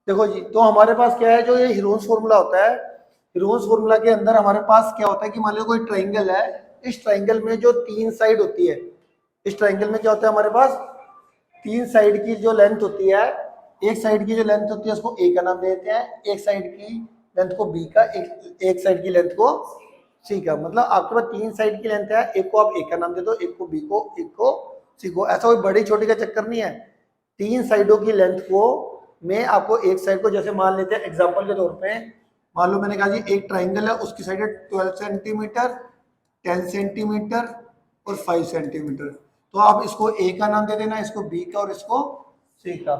देखो जी, तो हमारे पास क्या है, जो ये हीरोन्स फॉर्मूला होता है, हीरोन्स फॉर्मूला के अंदर हमारे पास क्या होता है कि मान लो कोई ट्राइंगल है, इस ट्राइंगल में जो तीन साइड होती है, इस ट्राइंगल में क्या होता है हमारे पास, तीन साइड की जो लेंथ होती है, एक साइड की जो लेंथ होती है उसको ए का नाम देते हैं, एक साइड की लेंथ को बी का, एक साइड की लेंथ को सी का। मतलब आपके पास तीन साइड की लेंथ है, एक को आप ए का नाम दे दो, एक को बी को, एक को सी को। ऐसा कोई बड़ी छोटी का चक्कर नहीं है, तीन साइडों की लेंथ को मैं आपको एक साइड को, जैसे मान लेते हैं एग्जांपल के तौर पे, मान लो मैंने कहा जी एक ट्राइंगल है, उसकी साइड है 12 सेंटीमीटर, 10 सेंटीमीटर और 5 सेंटीमीटर। तो आप इसको ए का नाम दे देना, इसको बी का और इसको सी का।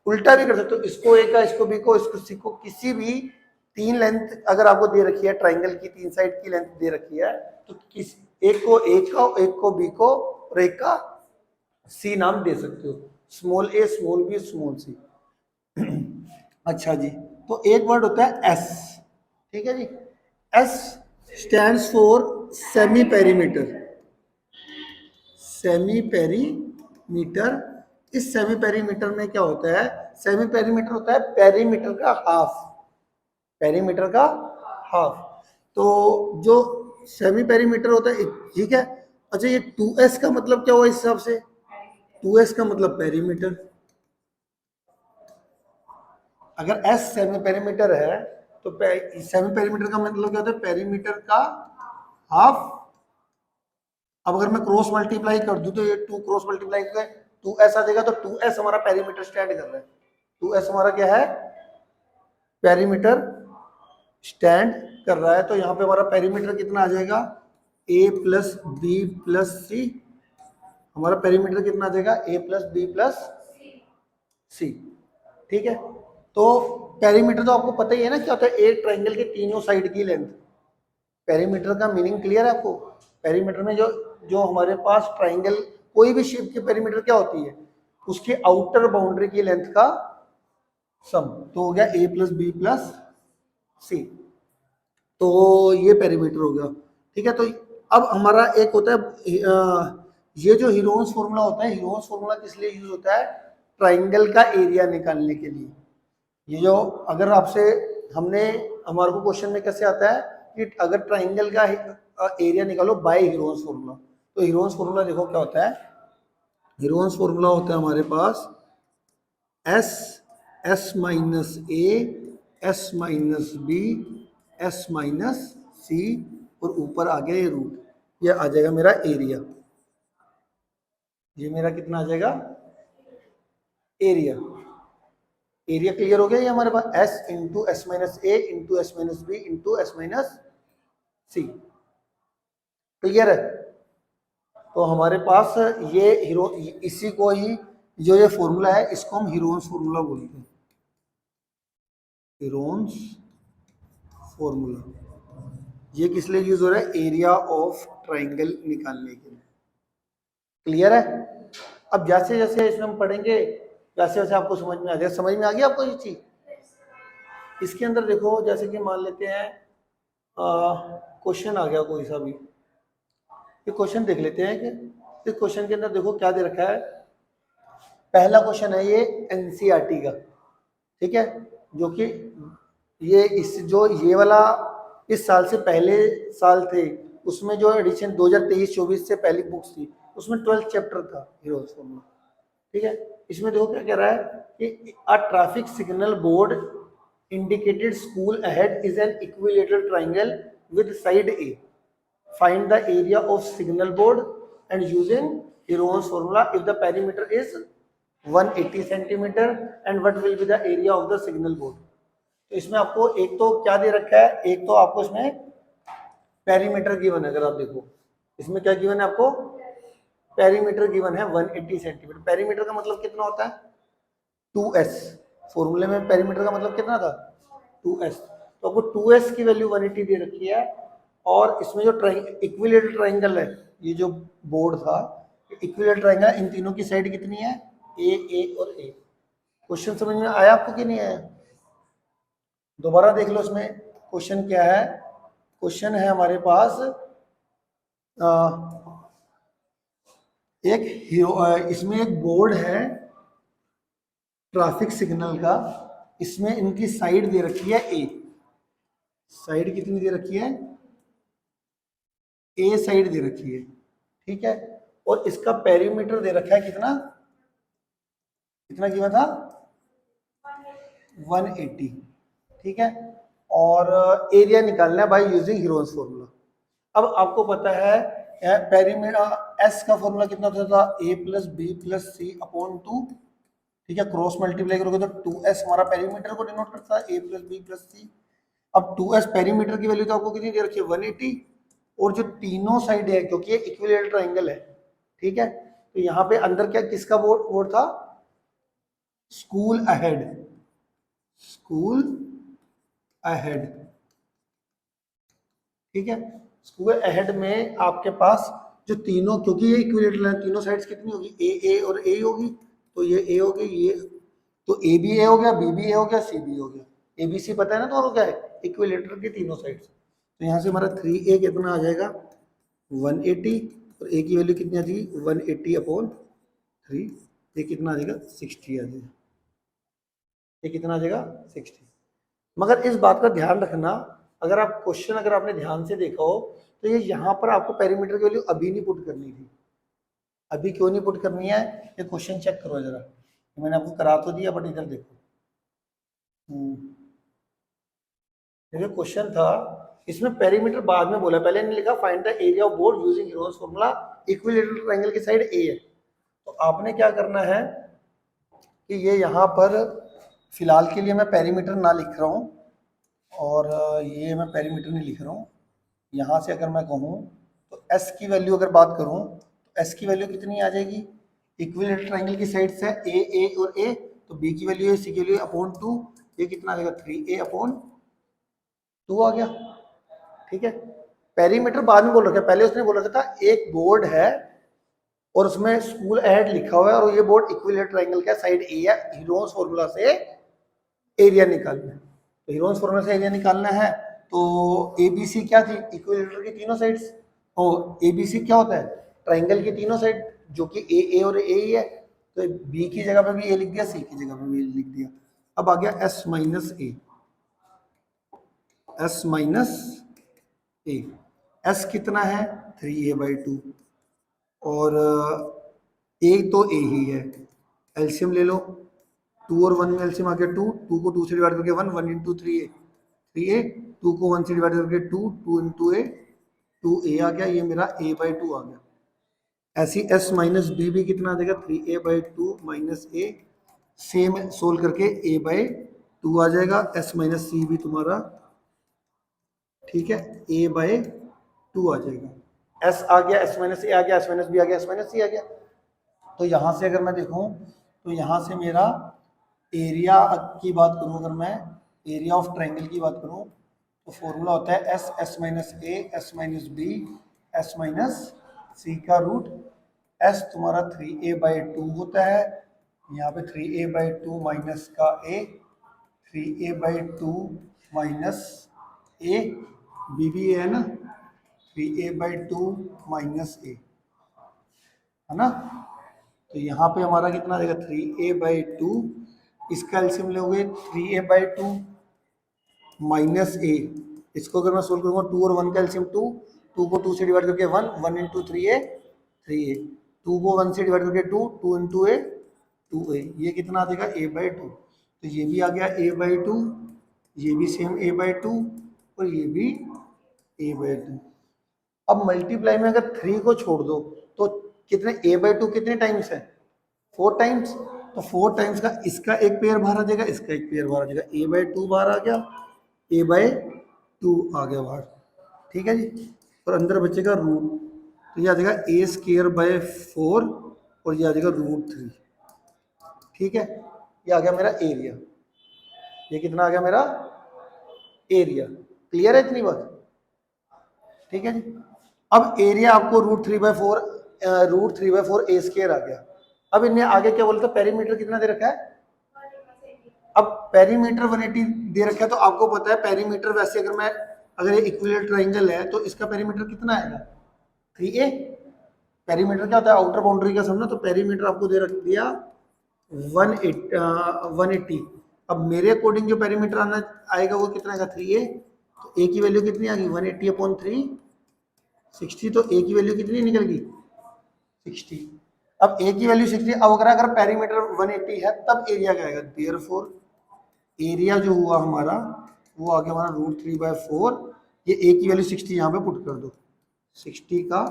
उल्टा भी कर सकते हो, इसको ए का, इसको बी को, इसको सी को। किसी भी तीन लेंथ अगर आपको दे रखी है, ट्राइंगल की तीन साइड की लेंथ दे रखी है, तो किस एक को ए का, एक को बी को और एक का सी नाम दे सकते हो, स्मॉल ए, स्मॉल बी, स्मॉल सी। अच्छा जी, तो एक वर्ड होता है एस, ठीक है जी। S stands for semi perimeter, semi perimeter. इस सेमी पेरीमीटर में क्या होता है, सेमी पेरीमीटर होता है पेरीमीटर का हाफ, पेरीमीटर का हाफ। तो जो सेमी पेरीमीटर होता है, ठीक है। अच्छा, ये 2s का मतलब क्या हुआ इस हिसाब से, 2s का मतलब पेरीमीटर। अगर s सेमी पेरीमीटर है तो सेमी पेरीमीटर का मतलब क्या होता है, पेरीमीटर का हाफ। अब अगर मैं क्रॉस मल्टीप्लाई कर दूं तो ये 2 क्रॉस मल्टीप्लाई करके 2s आ जाएगा, तो 2s हमारा पेरीमीटर स्टैंड कर रहा है, 2s हमारा क्या है, पेरीमीटर स्टैंड कर रहा है। तो यहाँ पे हमारा पेरीमीटर कितना आ जाएगा, a प्लस बी प्लस सी। हमारा पेरीमीटर कितना आ जाएगा, a प्लस बी प्लस सी, ठीक है। तो पेरीमीटर तो आपको पता ही है ना क्या होता है, एक ट्राइंगल के तीनों साइड की लेंथ। पेरीमीटर का मीनिंग क्लियर है आपको। पेरीमीटर में जो जो हमारे पास ट्राइंगल, कोई भी शेप की पेरीमीटर क्या होती है, उसके आउटर बाउंड्री की लेंथ का सम। तो हो गया a प्लस बी प्लस सी, तो ये पेरीमीटर हो गया, ठीक है। तो अब हमारा एक होता है ये जो हीरोन्स फॉर्मूला होता है, हीरोन्स फॉर्मूला किस लिए यूज होता है, ट्राइंगल का एरिया निकालने के लिए। ये जो अगर आपसे हमने, हमारे को क्वेश्चन में कैसे आता है कि अगर ट्राइंगल का एरिया निकालो बाय हीरोन्स फॉर्मूला, तो हीरोन्स फॉर्मूला देखो क्या होता है। हीरोन्स फॉर्मूला होता है हमारे पास S, S minus A, S minus B, S minus C, और ऊपर आ गया ये रूट, ये आ जाएगा मेरा एरिया। ये मेरा कितना आ जाएगा, एरिया। एरिया क्लियर हो गया, ये हमारे पास S into S minus A into S minus B into S minus C, clear है। तो हमारे पास ये हीरो, इसी को ही, जो ये फॉर्मूला है इसको हम हीरोन्स फॉर्मूला बोलते हैं, हीरोन्स फॉर्मूला। ये किस लिए यूज हो रहा है, एरिया ऑफ ट्राइंगल निकालने के लिए, क्लियर है। अब जैसे जैसे इसमें हम पढ़ेंगे वैसे वैसे आपको समझ में आ जाएगा। समझ में आ गया आपको ये चीज। इसके अंदर देखो, जैसे कि मान लेते हैं क्वेश्चन आ गया कोई सा भी, ये क्वेश्चन देख लेते हैं कि इस क्वेश्चन के अंदर देखो क्या दे रखा है। पहला क्वेश्चन है ये एनसीईआरटी का, ठीक है, जो कि ये इस जो ये वाला इस साल से पहले साल थे, उसमें जो एडिशन 2023-24 से पहली बुक्स थी, उसमें 12th चैप्टर था हीरोज फॉर्मूला, ठीक है। इसमें देखो क्या कह रहा है कि a traffic signal board indicated school ahead is an equilateral triangle with side A, find the area of signal board and using Heron's formula if the perimeter is 180 centimeter and what will be the area of the signal board। तो इसमें आपको एक तो क्या दे रखा है, एक तो आपको इसमें पेरीमीटर गिवन है। अगर आप देखो इसमें क्या गिवन है आपको, पेरीमीटर गिवन है 180 सेंटीमीटर। पेरीमीटर का मतलब कितना होता है, 2s। फॉर्मूले में पेरीमीटर का मतलब कितना था, 2s। तो आपको 2s की वैल्यू 180 दे रखी है, और इसमें जो इक्विलेटरल ट्राइंगल है, ये जो बोर्ड था, इक्विलेटरल ट्राइंगल, इन तीनों की साइड कितनी है, ए और ए। क्वेश्चन समझ में आया आपको कि नहीं आया, दोबारा देख लो। इसमें क्वेश्चन क्या है, क्वेश्चन है हमारे पास एक हीरो, इसमें एक बोर्ड है ट्रैफिक सिग्नल का, इसमें इनकी साइड दे रखी है ए, साइड कितनी दे रखी है, ए साइड दे रखी है, ठीक है। और इसका पेरीमीटर दे रखा है कितना, कितना कीमत था 180, ठीक है। और एरिया निकालना है बाय यूजिंग हीरोन्स फॉर्मूला। अब आपको पता है पेरीमीटर एस का फॉर्मूला कितना होता था, ए प्लस बी प्लस सी अपॉन 2, ठीक है। क्रॉस मल्टीप्लाई करोगे तो 2s हमारा पेरीमीटर को डिनोट करता है, ए प्लस बी प्लस सी। अब 2s पेरीमीटर की वैल्यू तो आपको कितनी दे रखी है 180, और जो तीनों साइड है क्योंकि ये इक्विलेटरल ट्रायंगल है, ठीक है, तो यहाँ पे अंदर क्या किसका वोट था, स्कूल अहेड, स्कूल अहेड, ठीक है। स्कूल अहेड में आपके पास जो तीनों, क्योंकि ये इक्विलेटरल है, तीनों साइड्स कितनी होगी, ए और ए होगी, तो ये ए हो गई, ये तो ए भी ए हो गया, बी भी ए हो गया, सी भी हो गया, ए बी सी पता है ना दोनों क्या है, इक्विलेटरल के तीनों साइड्स। तो यहाँ से हमारा 3a कितना आ जाएगा 180, और ए की वैल्यू कितनी आ जाएगी 180 अपॉन 3, ये कितना आ जाएगा 60 आ जाएगा, ये कितना आ जाएगा 60। मगर इस बात का ध्यान रखना, अगर आप क्वेश्चन अगर आपने ध्यान से देखा हो तो ये यहाँ पर आपको पेरीमीटर की वैल्यू अभी नहीं पुट करनी थी। अभी क्यों नहीं पुट करनी है, ये क्वेश्चन चेक करो जरा, मैंने आपको करा तो दिया बट इधर देखो, देखो क्वेश्चन था इसमें पेरीमीटर बाद में बोला, पहले ने लिखा find the area of board using Heron's formula, equilateral triangle की साइड ए है। तो आपने क्या करना है कि ये यहाँ पर फिलहाल के लिए मैं पेरीमीटर ना लिख रहा हूँ, और ये मैं पेरीमीटर नहीं लिख रहा हूँ। यहाँ से अगर मैं कहूँ तो एस की वैल्यू अगर बात करूँ तो एस की वैल्यू कितनी आ जाएगी, इक्विलेटरल ट्रायंगल की साइड से ए और ए, तो बी की वैल्यू है सी की वैल्यू अपॉन 2, ये कितना आ जाएगा 3a अपॉन 2 आ गया, ठीक है। पेरीमीटर बाद में बोल रखा है, पहले उसने बोल रखा था एक बोर्ड है और उसमें स्कूल अहेड लिखा हुआ है और ये बोर्ड इक्विलेटरल ट्रायंगल का साइड ए है, हीरोन्स फॉर्मूला से एरिया निकालना है। तो हीरोन्स फॉर्मूला से एरिया निकालना है तो एबीसी क्या थी, इक्विलेटरल की तीनों साइड्स, और एबीसी क्या होता है, ट्रायंगल की तीनों साइड, जो कि ए और ए ही है, तो बी की जगह पे भी ए लिख दिया, सी की जगह पे भी ए लिख दिया। अब आ गया S minus A, S minus A, S कितना है 3a/2, और ए तो ए ही है, एलसीएम ले लो, 2 और 1 में एलसीएम आ गया 2, 2 को 2 से डिवाइड करके 1, 1 इंटू 3a, 2 को 1 से डिवाइड करके 2, 2 इंटू ए, 2a आ गया, ये मेरा a/2 आ गया। ऐसी s माइनस बी भी कितना आ जाएगा 3a/2 माइनस ए, सेम सोल्व करके a/2 आ जाएगा, s माइनस सी भी तुम्हारा, ठीक है, a/2 आ जाएगा, s आ गया, s माइनस ए आ गया, s माइनस बी आ गया, s माइनस सी आ गया। तो यहाँ से अगर मैं देखूँ तो यहाँ से मेरा एरिया की बात करूँ, अगर मैं एरिया ऑफ ट्रायंगल की बात करूँ तो फॉर्मूला होता है S, S minus A, S minus B, S minus C का रूट, एस तुम्हारा 3a/2 होता है, यहाँ पे 3a/2 माइनस का ए, 3a/2 माइनस ए, बी भी है ना, 3a/2 माइनस ए, है ना। तो यहाँ पे हमारा कितना आ जाएगा 3a/2, इसका एलसीएम लोगे 3a/2 माइनस ए, इसको अगर मैं सोल्व करूँगा 2 और 1 का एलसीएम 2, 2 को 2 से डिवाइड करके 1, 1 इंटू 3a, 3a, 2 को 1 से डिवाइड करके 2, 2 इंटू ए, 2a, ये कितना आ जाएगा a/2, तो ये भी आ गया a/2, ये भी सेम a/2, और ये भी a/2। अब मल्टीप्लाई में अगर 3 को छोड़ दो तो कितने a/2 कितने टाइम्स है 4 टाइम्स, तो 4 टाइम्स का इसका एक पेयर बाहर आ जाएगा, इसका एक पेयर बाहर आ जाएगा, a/2 बाहर आ गया, a/2 आ गया बाहर, ठीक है जी। और अंदर बचेगा रूट, तो ये आ जाएगा a²/4 और ये आ जाएगा √3, ठीक है। ये आ गया मेरा एरिया, ये कितना आ गया मेरा एरिया, क्लियर है इतनी बात, ठीक है जी। अब एरिया आपको √3/4 √3/4 a² आ गया। अब इनने आगे क्या बोलता है, पेरीमीटर कितना दे रखा है, अब पेरीमीटर 180 दे रखा है, तो आपको पता है पेरीमीटर वैसे अगर ये इक्विलेटरल ट्रायंगल है तो इसका पेरीमीटर कितना आएगा 3a, पेरीमीटर क्या होता है आउटर बाउंड्री का समझना, तो पेरीमीटर आपको दे रख दिया 180, अब मेरे अकॉर्डिंग जो पेरीमीटर आना आएगा वो कितना का 3a, तो a की वैल्यू कितनी आ गई 180 अपॉन 3 60, तो a की वैल्यू कितनी निकल गई 60। अब a की वैल्यू 60, अब अगर पेरीमीटर 180 है तब एरिया क्या आएगा, देयरफॉर एरिया जो हुआ हमारा वो आ गया हमारा √3/4, ये a की वैल्यू 60 यहाँ पे पुट कर दो, 60 का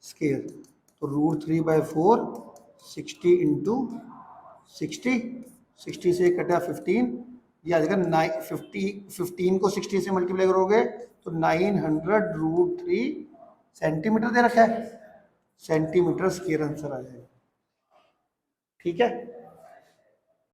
स्केयर, तो √3/4 60 इंटू 60, 60 से कटा 15, ये आ जाएगा 15 को 60 से मल्टीप्लाई करोगे तो 900√3 सेंटीमीटर दे रखा है, सेंटीमीटर स्क्वायर आंसर आ जाएगा। ठीक है।